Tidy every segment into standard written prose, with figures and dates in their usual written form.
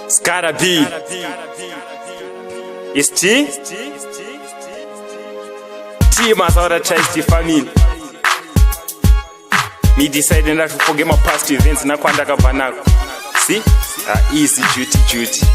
Skara B. It's T. T mazaura tries the family. Me decided not to forget my past events na kwandaka banako. See? Easy duty.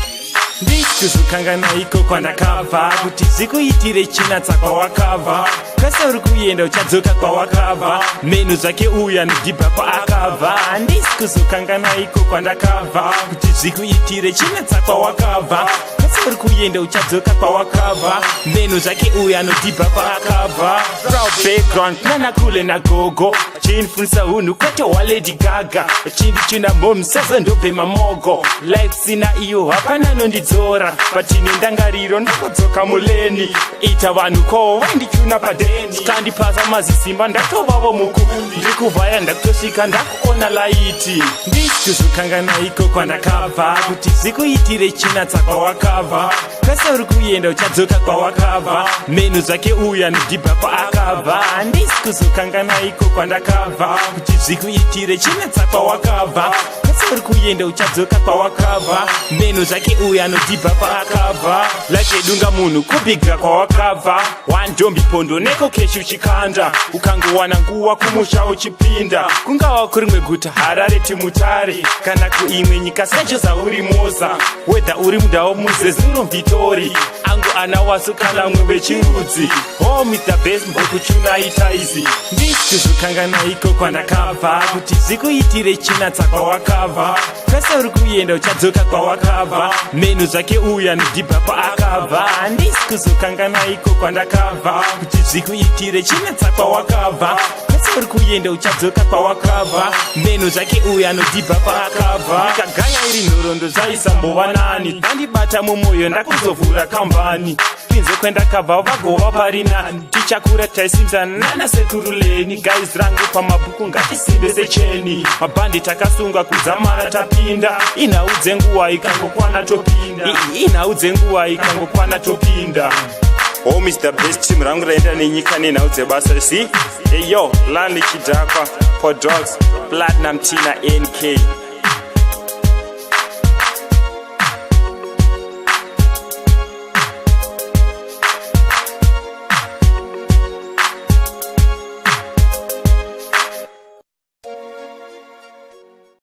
Ndikuzukangana iko kwandakabva kuti zikuitire chinatsa kwawakabva kasa uri kuenda uchadzoka kwawakabva menu zvake uya nodhibha kwaakabva ndikuzukangana iko kwandakabva kuti zikuitire chinatsa kwawakabva kasa uri kuenda uchadzoka kwawakabva menu zvake uya nodhibha kwaakabva proud background nana kule na gogo chinfunisa hunhu kwete walady gaga chindichina momsaza ndobhema mogo life sina iyo hapana nondidzora patine ndangariro ndakodzoka muleni ita vanhu ko vandichuna padeni skandipasa mazisimba ndatovavo mukundi ndikuvhaya ndakutosvika ndakuona laiti ndikuzukangana iko kwandakabva kuti zikuitire chinatsa kwawakabva kasa uri kuenda uchadzoka kwawakabva menu zvake uya nodhibha kwaakabva ndikuzukangana iko kwandakabva kuti zikuitire chinatsa kwawakabva kasa uri kuenda uchadzoka kwawakabva menu zvake uya nodhibha kwaakabva lakedunga munhu kubhiga kwawakabva wandombi pondo neko keshi uchikanda ukangowana nguwa kumusha uchipinda kungava kurimwe guta Harare Timutare kana kuimwe nyika secho zauri moza wedha uri mudao muzezuro mvitori angu ana wasu kana mwe vechirudzi home is the best mbokuchunaita izi ndikuzukangana iko kwandakabva kuti zikuitire chinatsa kwawakabva kasa uri kuenda uchadzoka kwawakabva menu zvake uya nodhibha kwaakabva ndikuzukangana iko kwandakabva kuti zikuitire chinatsa kwawakabva kasa uri kuenda uchadzoka kwawakabva menu zvake uya nodhibha kwaakabva ndikaganya iri nhoroondo zvaisambova nani ndandibata mumwoyo ndakuzovhura kambani pinze kwendakabva vagova pari nani tichakura taisimzana nana sekuru leni guys rangu pamabhuku ngatisimbe secheni mabhandi takasunga kudzamara tapinda inhau dzenguva ikangokwana topinda home is the best team rangu raenda nenyika nenhau dzebasa si eyo lani chidhakwa podogs platinum tina NK